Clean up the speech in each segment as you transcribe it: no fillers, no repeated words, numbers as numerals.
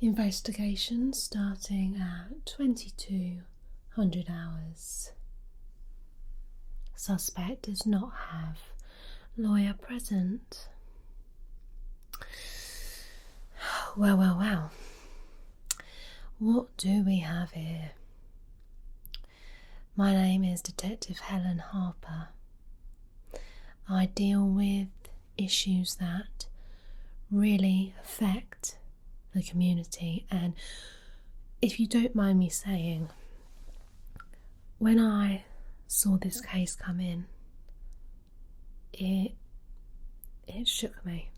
Investigation starting at 2200 hours. Suspect does not have lawyer present. Well. What do we have here? My name is Detective Helen Harper. I deal with issues that really affect the community, and if you don't mind me saying, when I saw this case come in, it shook me,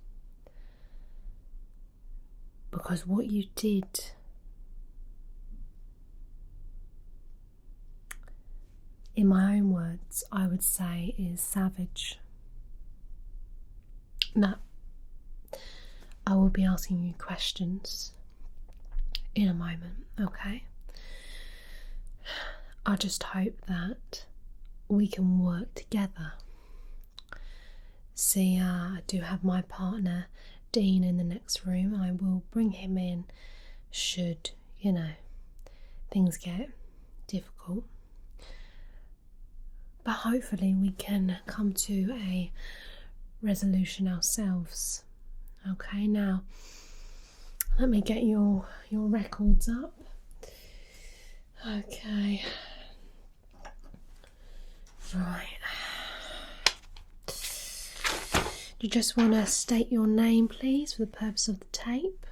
because what you did, in my own words, I would say is savage. Now, I will be asking you questions in a moment, okay? I just hope that we can work together. See, I do have my partner Dean in the next room. I will bring him in should, things get difficult. But hopefully we can come to a resolution ourselves. Okay, now let me get your records up. Okay. Right. You just want to state your name, please, for the purpose of the tape.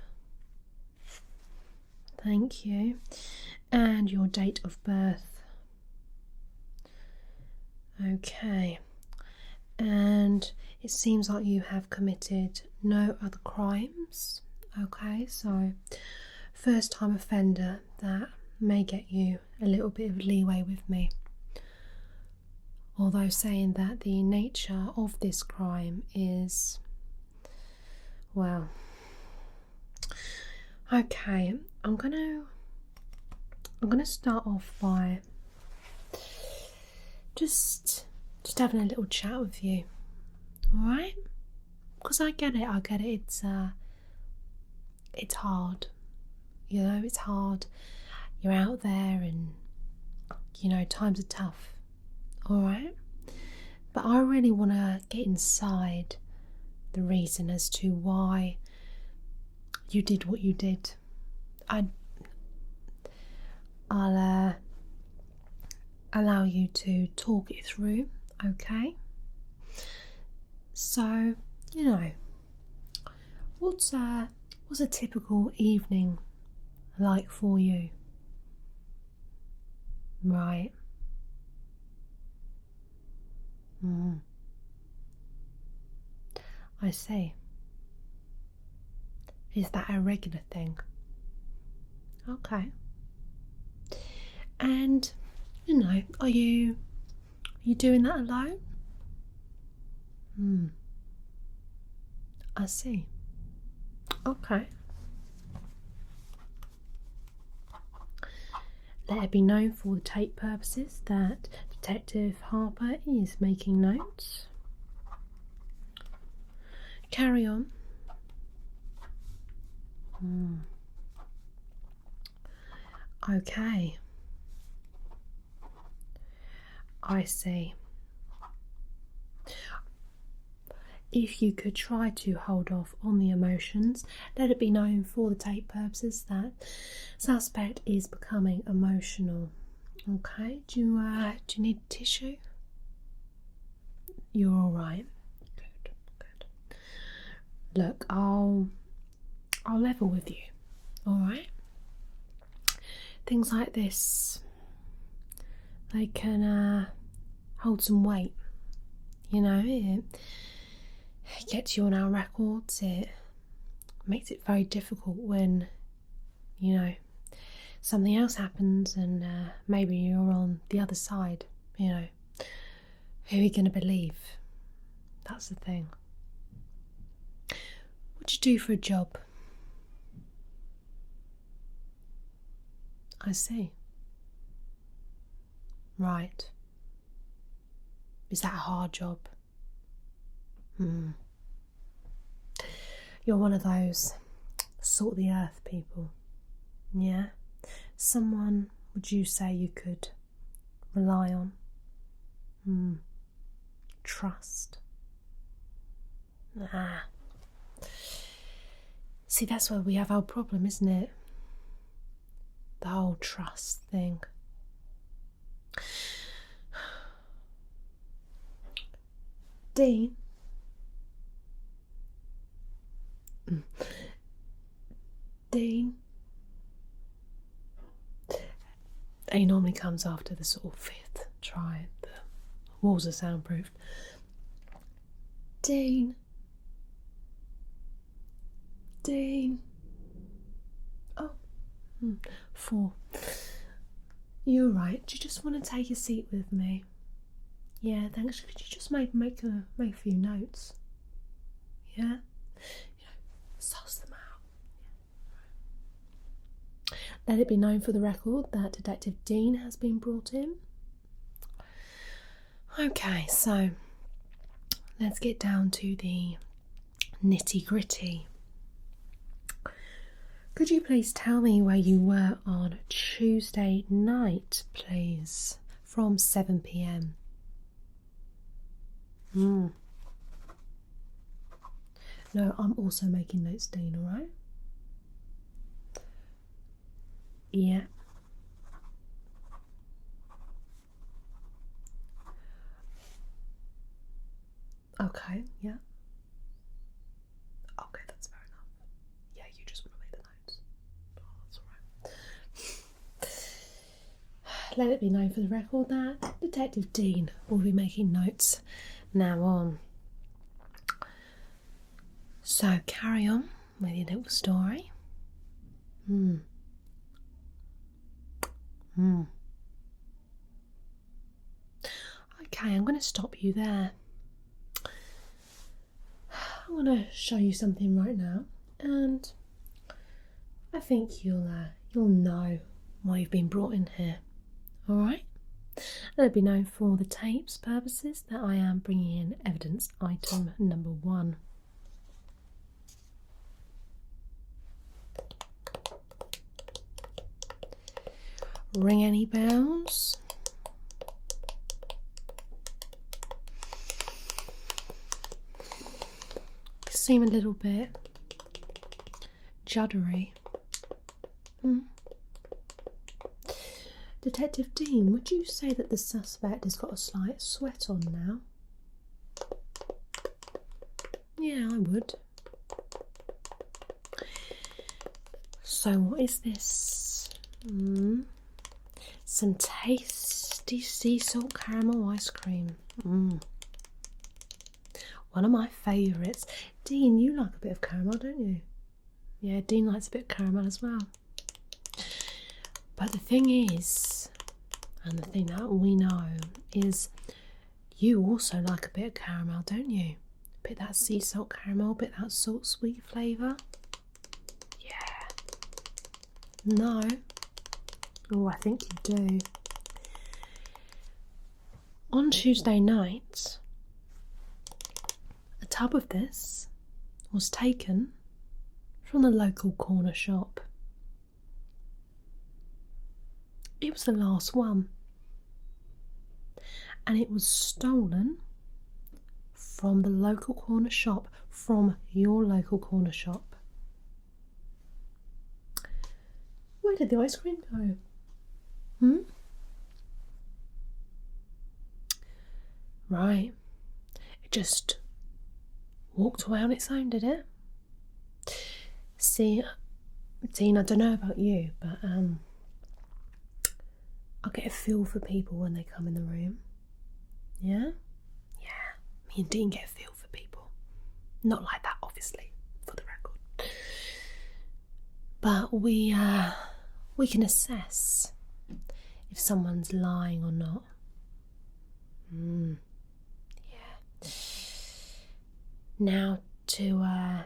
Thank you. And your date of birth. Okay. And it seems like you have committed no other crimes. Okay, so first time offender, that may get you a little bit of leeway with me. Although saying that the nature of this crime is, well, okay, I'm gonna start off by just having a little chat with you. Alright? Because I get it, it's hard. It's hard. You're out there and, times are tough. Alright? But I really want to get inside the reason as to why you did what you did. I'll allow you to talk it through, okay? So, what's a typical evening like for you? Right. I see. Is that a regular thing? Okay. And, are you doing that alone? I see. Okay. Let it be known for the tape purposes that Detective Harper is making notes. Carry on. Okay. I see. If you could try to hold off on the emotions, let it be known for the tape purposes that suspect is becoming emotional. Okay, do you need tissue? You're all right. Good. Look, I'll level with you. All right. Things like this, they can hold some weight. It gets you on our records. It makes it very difficult when, something else happens and maybe you're on the other side. Who are you going to believe? That's the thing. What do you do for a job? I see. Right. Is that a hard job? You're one of those salt the earth people. Yeah? Someone, would you say, you could rely on? Trust? Ah. See, that's where we have our problem, isn't it? The whole trust thing. Dean? Dean? He normally comes after the sort of 5th try. The walls are soundproofed. Dean? Dean? Oh, 4. You're right. Do you just want to take a seat with me? Yeah, thanks. Could you just make a few notes? Yeah? Suss them out. Let it be known for the record that Detective Dean has been brought in. Okay, so let's get down to the nitty-gritty. Could you please tell me where you were on Tuesday night, please, from 7 p.m? No, I'm also making notes, Dean, alright? Yeah. Okay, yeah. Okay, that's fair enough. Yeah, you just want to make the notes. Oh, that's alright. Let it be known for the record that Detective Dean will be making notes now on. So carry on with your little story. Okay, I'm going to stop you there. I want to show you something right now, and I think you'll know why you've been brought in here. All right? Let it be known for the tapes purposes that I am bringing in evidence item number 1. Ring any bells? Seem a little bit juddery. Detective Dean, would you say that the suspect has got a slight sweat on now? Yeah, I would. So what is this? Some tasty sea salt caramel ice cream. One of my favourites. Dean, you like a bit of caramel, don't you? Yeah, Dean likes a bit of caramel as well. But the thing is, and the thing that we know, is you also like a bit of caramel, don't you? A bit that sea salt caramel, a bit that salt sweet flavour. Yeah. No. Oh, I think you do. On Tuesday night, a tub of this was taken from the local corner shop. It was the last one, and it was stolen from the local corner shop, from your local corner shop. Where did the ice cream go? Right, it just walked away on its own, did it? See, Dean, I don't know about you, but I get a feel for people when they come in the room. Yeah? Yeah, me and Dean get a feel for people. Not like that, obviously, for the record. But we can assess if someone's lying or not. Yeah. Now, to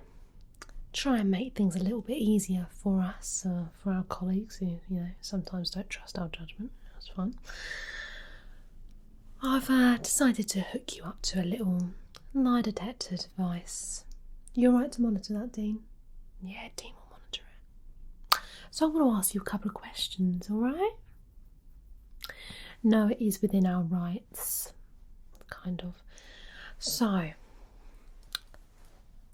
try and make things a little bit easier for us, for our colleagues who, sometimes don't trust our judgment. That's fine. I've decided to hook you up to a little lie detector device. You're right to monitor that, Dean? Yeah, Dean will monitor it. So I'm going to ask you a couple of questions, alright? No, it is within our rights, kind of. So,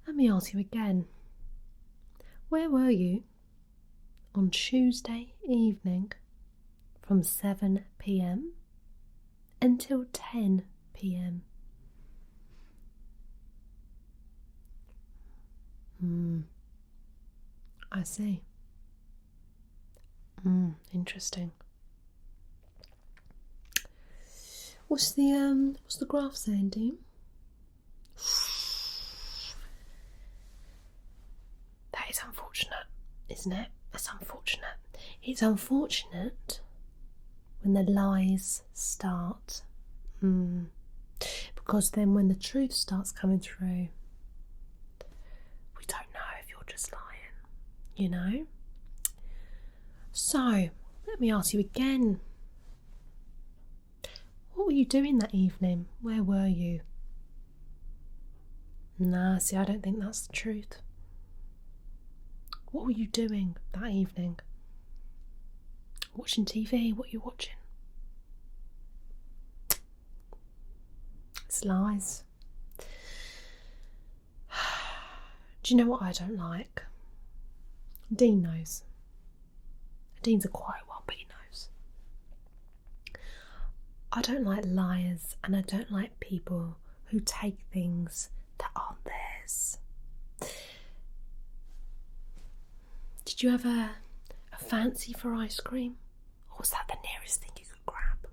let me ask you again. Where were you on Tuesday evening from 7 p.m. until 10 p.m? I see. Interesting. What's the graph saying, Dean? That is unfortunate, isn't it? That's unfortunate. It's unfortunate when the lies start. Because then when the truth starts coming through, we don't know if you're just lying, you know? So, let me ask you again. What were you doing that evening? Where were you? Nah, see, I don't think that's the truth. What were you doing that evening? Watching TV? What are you watching? It's lies. Do you know what I don't like? Dean knows. Dean's a quiet one, but he knows. I don't like liars, and I don't like people who take things that aren't theirs. Did you have a fancy for ice cream? Or was that the nearest thing you could grab?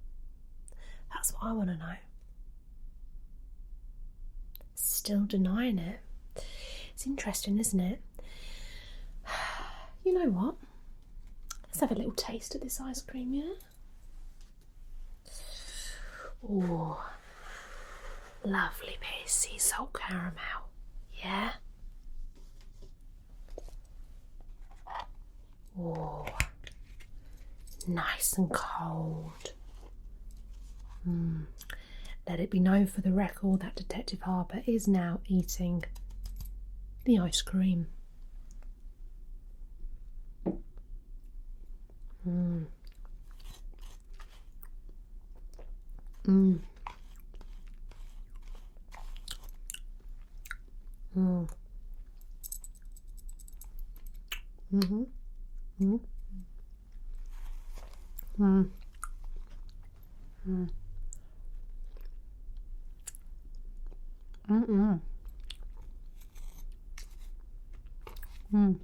That's what I want to know. Still denying it. It's interesting, isn't it? You know what? Let's have a little taste of this ice cream, yeah? Oh, lovely bit of sea salt caramel, yeah? Oh, nice and cold. Let it be known for the record that Detective Harper is now eating the ice cream. Mm. Mm. Mm. Mm-hmm. Mm. Mm. Mm. Mm-mm. Mm.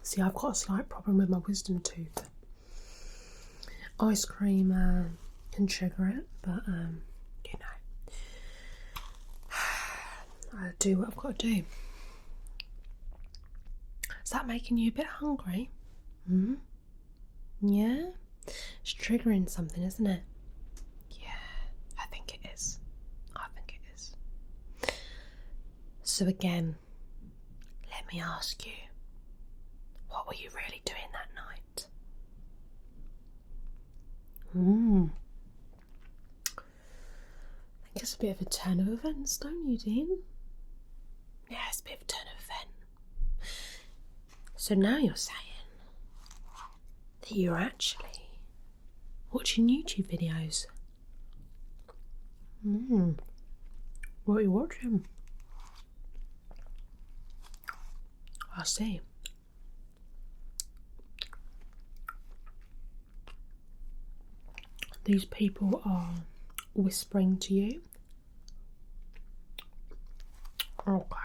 See, I've got a slight problem with my wisdom tooth. Ice cream can trigger it, but you know, I do what I've got to do. Is that making you a bit hungry? Yeah? It's triggering something, isn't it? Yeah, I think it is. I think it is. So again, let me ask you, what were you really doing that night? I think it's a bit of a turn of events, don't you, Dean? Yeah, it's a bit of a turn of event. So now you're saying that you're actually watching YouTube videos. What are you watching? I see. These people are whispering to you. Okay.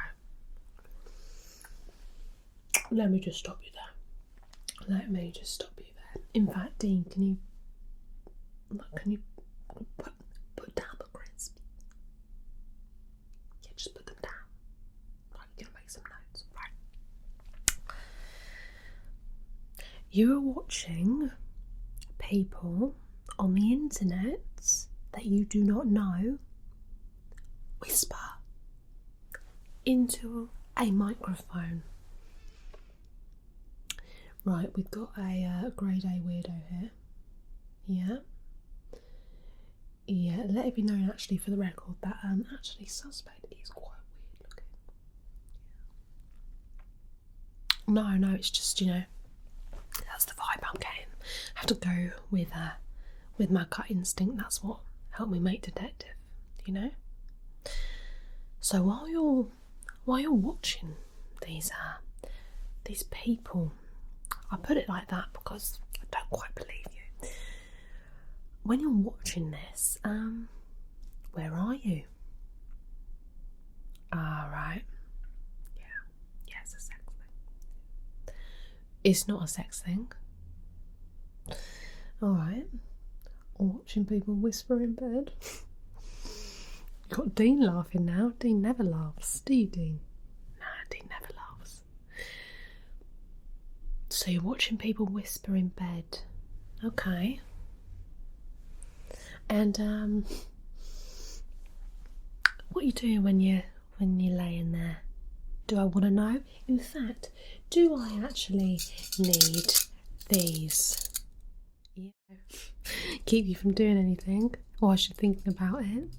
Let me just stop you there. Let me just stop you there. In fact, Dean, can you put down the crisps? Yeah, just put them down. Right, you're gonna make some notes. Right. You are watching people on the internet that you do not know whisper into a microphone. Right, we've got a grade A weirdo here. Yeah. Yeah, let it be known actually for the record that actually suspect is quite weird looking. No, it's just, that's the vibe I'm getting. I have to go with my gut instinct. That's what helped me make detective, So while you're watching these people, I put it like that because I don't quite believe you. When you're watching this, where are you? Right. Yeah, it's a sex thing. It's not a sex thing. Alright. Watching people whisper in bed. You've got Dean laughing now. Dean never laughs. Do you, Dean? No, Dean never laughs. So you're watching people whisper in bed. Okay. And what you do when you're laying there? Do I want to know? In fact, do I actually need these? Yeah. Keep you from doing anything whilst you're thinking about it?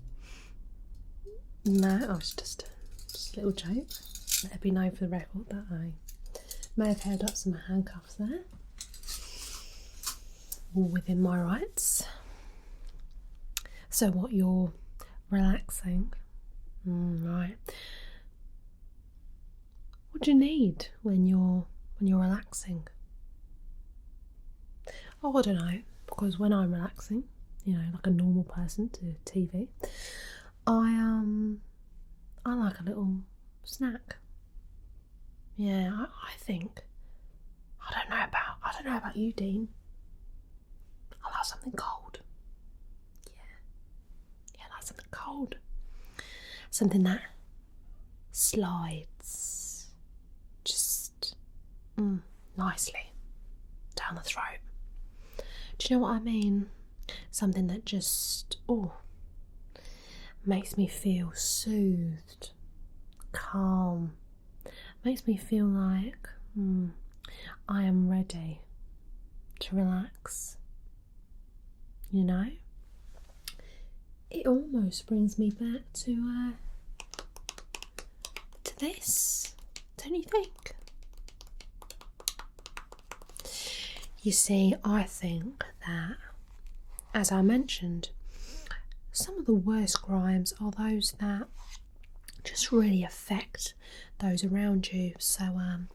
No, it was just a little joke. Let it be known for the record that I may have held up some handcuffs there. All within my rights. So what, you're relaxing? Right. What do you need when you're relaxing? Oh, I don't know, because when I'm relaxing, like a normal person to TV, I like a little snack. Yeah, I think. I don't know about you, Dean. I like something cold. Yeah, I like something cold. Something that slides just nicely down the throat. Do you know what I mean? Something that just makes me feel soothed, calm, makes me feel like I am ready to relax. It almost brings me back to this, don't you think? You see, I think that, as I mentioned, some of the worst crimes are those that just really affect those around you. So I'm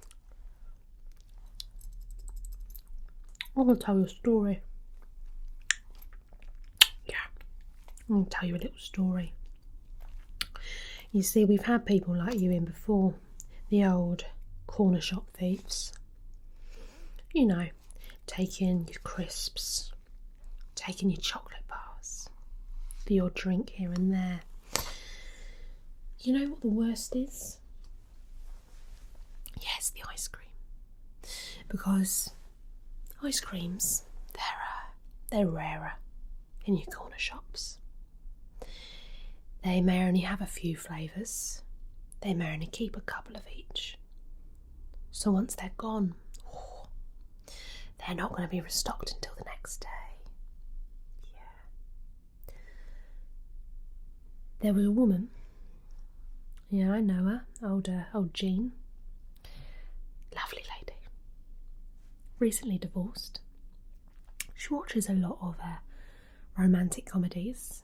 going to tell you a story. Yeah, I'm going to tell you a little story. You see, we've had people like you in before, the old corner shop thieves. Taking your crisps, taking your chocolate bars, the odd drink here and there. You know what the worst is? Yes, the ice cream. Because ice creams, they're rarer in your corner shops. They may only have a few flavours. They may only keep a couple of each. So once they're gone, they're not going to be restocked until the next day. Yeah. There was a woman. Yeah, I know her. Old Jean. Lovely lady. Recently divorced. She watches a lot of romantic comedies.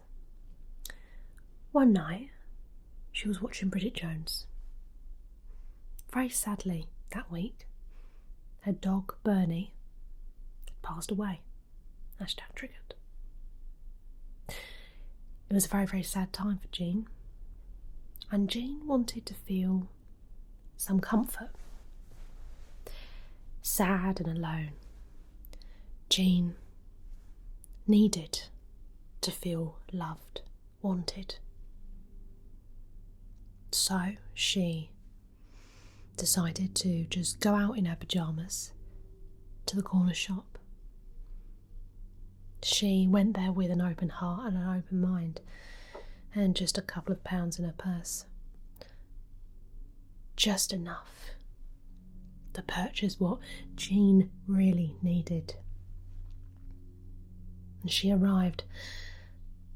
One night, she was watching Bridget Jones. Very sadly, that week, her dog, Bernie, passed away. # triggered. It was a very, very sad time for Jean. And Jean wanted to feel some comfort. Sad and alone, Jean needed to feel loved, wanted. So she decided to just go out in her pyjamas to the corner shop. She went there with an open heart and an open mind, and just a couple of pounds in her purse. Just enough to purchase what Jean really needed. And she arrived,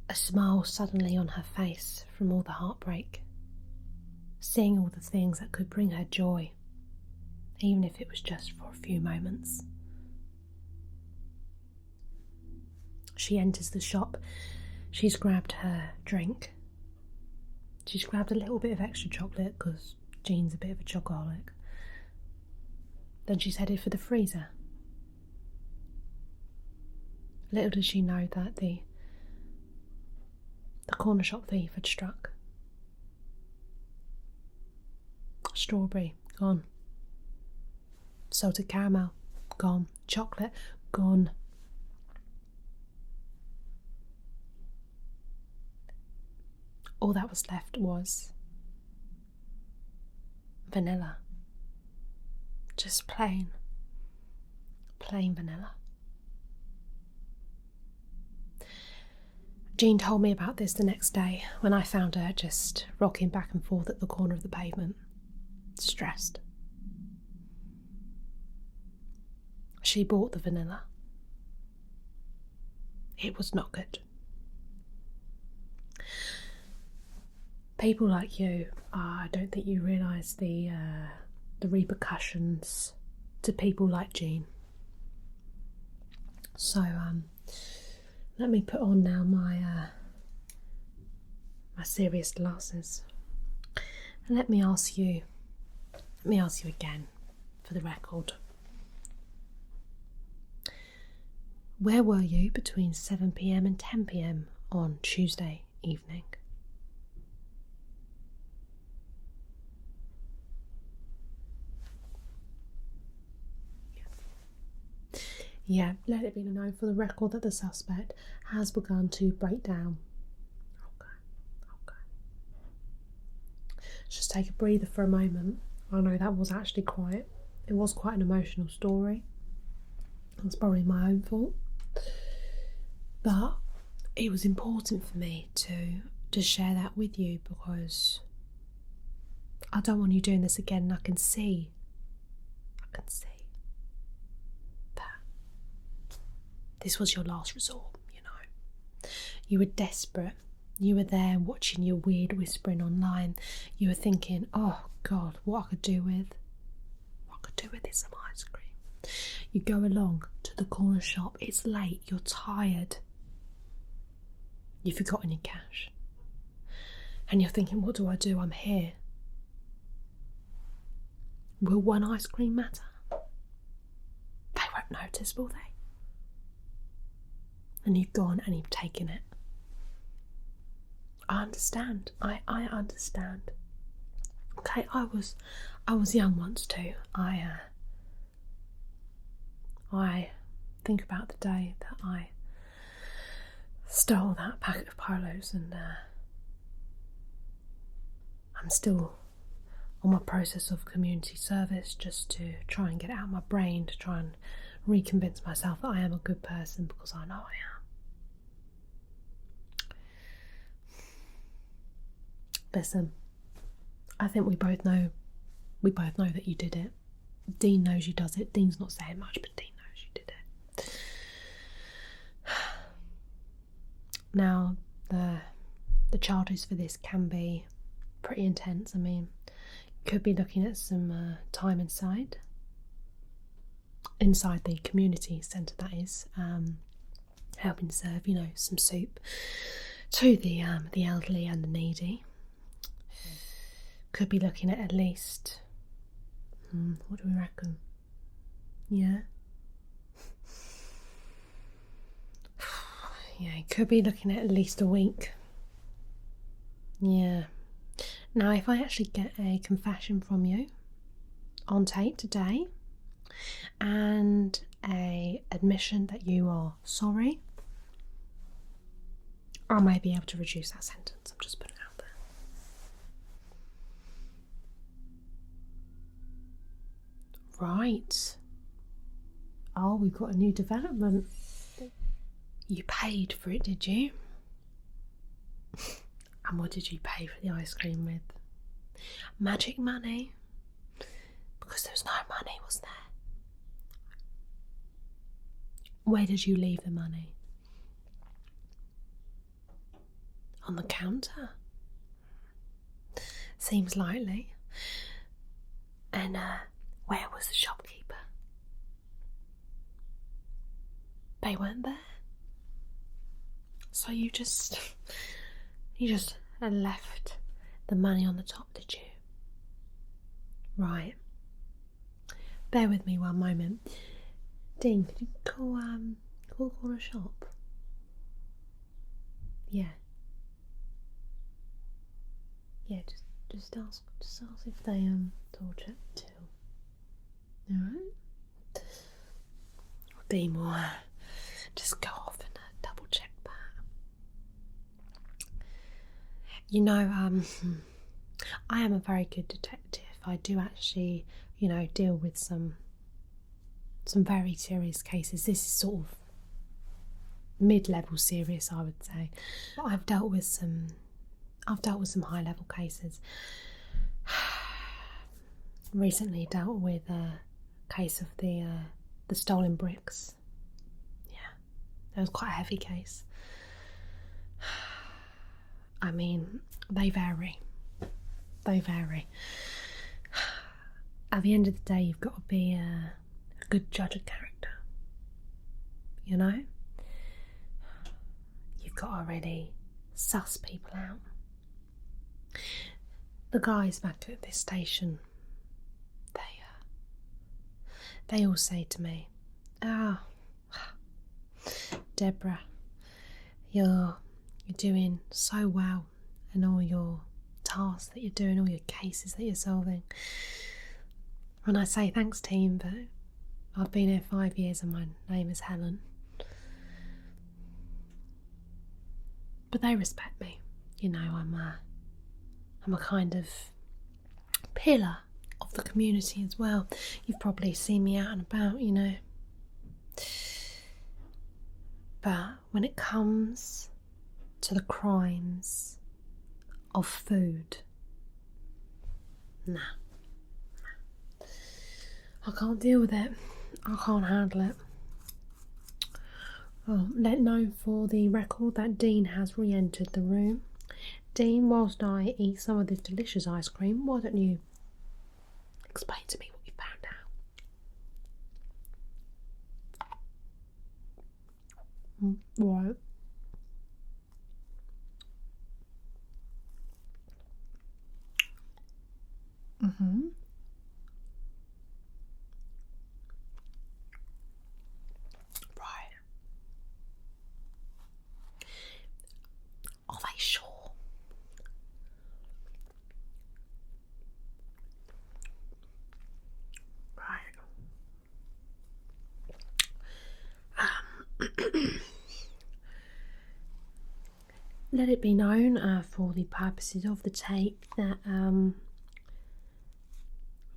a smile suddenly on her face from all the heartbreak, seeing all the things that could bring her joy even if it was just for a few moments. She enters the shop. She's grabbed her drink. She's grabbed a little bit of extra chocolate because Jean's a bit of a chocoholic. Then she's headed for the freezer. Little does she know that the corner shop thief had struck. Strawberry, gone. Salted caramel, gone. Chocolate, gone. All that was left was vanilla. Just plain vanilla. Jean told me about this the next day when I found her just rocking back and forth at the corner of the pavement, stressed. She bought the vanilla. It was not good. People like you, I don't think you realise the repercussions to people like Jean. So let me put on now my serious glasses, and let me ask you again, for the record. Where were you between 7 p.m. and 10 p.m. on Tuesday evening? Yeah, let it be known for the record that the suspect has begun to break down. Okay. Just take a breather for a moment. I know that was actually quiet. It was quite an emotional story. That's probably my own fault. But it was important for me to share that with you because I don't want you doing this again, and I can see that this was your last resort, you know. You were desperate. You were there watching your weird whispering online. You were thinking, oh God, what I could do with is some ice cream. You go along to the corner shop. It's late. You're tired. You've forgotten your cash. And you're thinking, what do I do? I'm here. Will one ice cream matter? They won't notice, will they? And you've gone and you've taken it. I understand. I understand. Okay, I was young once too. I think about the day that I stole that packet of Polos, and I'm still on my process of community service just to try and get it out of my brain, to try and reconvince myself that I am a good person, because I know I am. Listen, I think we both know that you did it. Dean knows you does it. Dean's not saying much, but Dean knows you did it. Now, the charges for this can be pretty intense. I mean, you could be looking at some time inside the community centre, that is, helping serve, you know, some soup to the elderly and the needy. Could be looking at least, what do we reckon? Yeah. Yeah, could be looking at least a week. Yeah. Now, if I actually get a confession from you on tape today, and a admission that you are sorry, I may be able to reduce that sentence. I'm just putting it out there. Right. Oh, we've got a new development. You paid for it, did you? And what did you pay for the ice cream with? Magic money? Because there was no money, was there? Where did you leave the money? On the counter? Seems likely. And Where was the shopkeeper? They weren't there. So you just left the money on the top, did you? Right. Bear with me one moment. Dean, could you call the corner shop? Yeah. Yeah, just ask if they told you to. Alright? Dean will just go off and double check that. You know, I am a very good detective. I do actually, deal with some very serious cases. This is sort of mid-level serious, I would say. But I've dealt with some high-level cases. Recently dealt with a case of the stolen bricks. Yeah, it was quite a heavy case. I mean, they vary. At the end of the day, you've got to be a good judge of character. You know? You've got to really suss people out. The guys back at this station, they all say to me, Deborah, you're doing so well in all your tasks that you're doing, all your cases that you're solving. And I say, thanks team, but I've been here 5 years and my name is Helen. But they respect me. I'm a kind of pillar of the community as well. You've probably seen me out and about, But when it comes to the crimes of food, nah. I can't deal with it. I can't handle it. Oh, let know for the record that Dean has re-entered the room. Dean, whilst I eat some of this delicious ice cream, why don't you explain to me what you found out? Right. Right. Are they sure? Right. Let it be known for the purposes of the tape that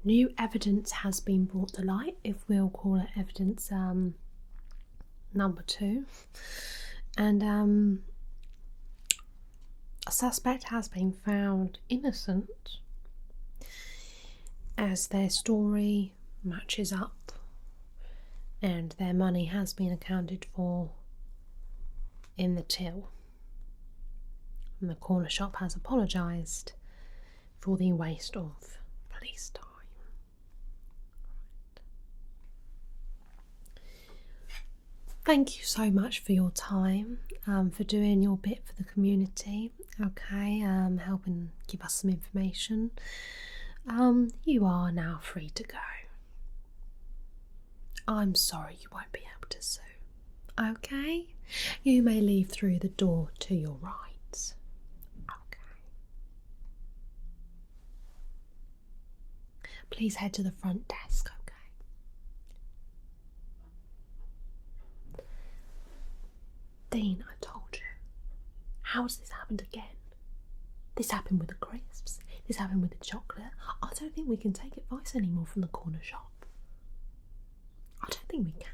new evidence has been brought to light, if we'll call it evidence number 2, and a suspect has been found innocent as their story matches up and their money has been accounted for in the till. And the corner shop has apologised for the waste of police time. Thank you so much for your time, for doing your bit for the community, okay, helping give us some information. You are now free to go. I'm sorry you won't be able to sue, okay? You may leave through the door to your right. Okay. Please head to the front desk, okay? Dean, I told you. How has this happened again? This happened with the crisps. This happened with the chocolate. I don't think we can take advice anymore from the corner shop. I don't think we can.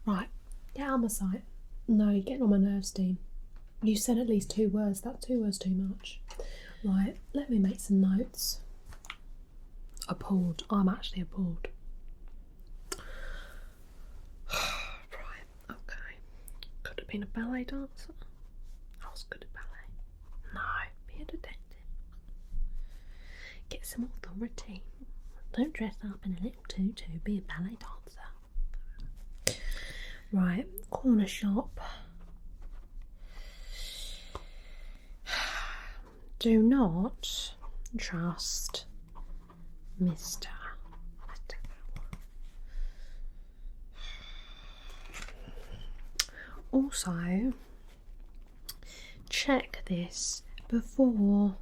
Right, get out of my sight. No, you're getting on my nerves, Dean. You said at least 2 words. That's 2 words too much. Right, let me make some notes. Appalled. I'm actually appalled. Right, okay. Could have been a ballet dancer. I was good at ballet. No, be a detective. Get some authority. Don't dress up in a little tutu, be a ballet dancer. Right, corner shop. Do not trust Mr. Also, check this before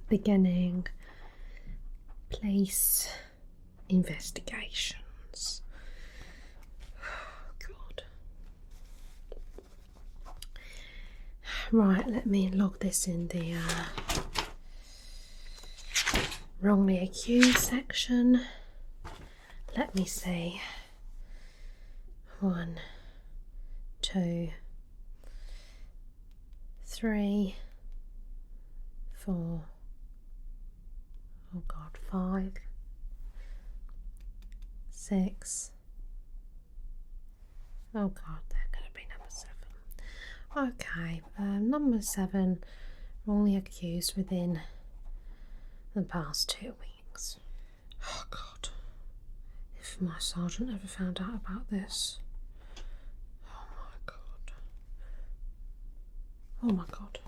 beginning police investigations. God. Right, let me log this in the wrongly accused section. Let me see. 1, 2, 3, 4. Oh God, 5, 6. Oh God, there could have been number 7. Okay, number 7, wrongly accused within the past 2 weeks. Oh God, if my sergeant ever found out about this. Oh my God. Oh my God.